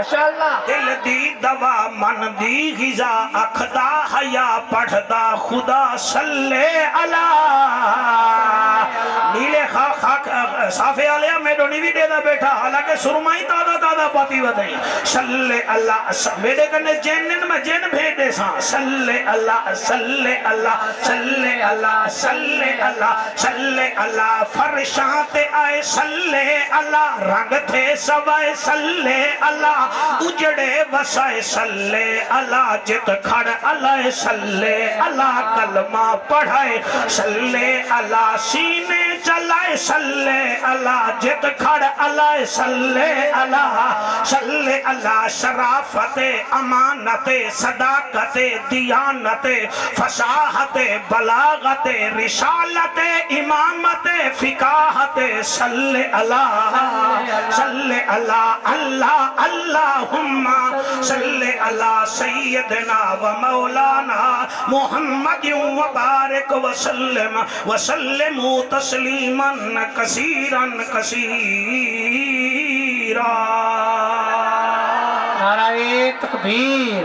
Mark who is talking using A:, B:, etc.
A: ماشاءاللہ
B: دل دی دوا من دی غذا اکھدا حیا پڑھدا خدا صلی اللہ نیلے خاک صافے آلیا میڈو نیوی دے دا بیٹھا حالانکہ سرمائی دادا دادا پاتی ودائی صلی اللہ میڈے کرنے جنن میں جن بھیٹے ساں صلی اللہ صلی اللہ صلی اللہ صلی اللہ صلی اللہ فرشاتے آئے صلی اللہ رنگ تھے سوائے صلی اللہ اجڑے وسائے صلی اللہ جت کھڑ اللہ صلی اللہ کلمہ پڑھائے صلی اللہ سینے چلائے صلی اللہ جت کھڑ اللہ صلی اللہ شرافت امانت صداقت دیانت فصاحت بلاغت رسالت امامت فقاہت صلی اللہ اللہ اللہم صلی اللہ سیدنا و مولانا محمد و بارک وسلم تسلیما کثیرا کثیرا
A: نعرہ تکبیر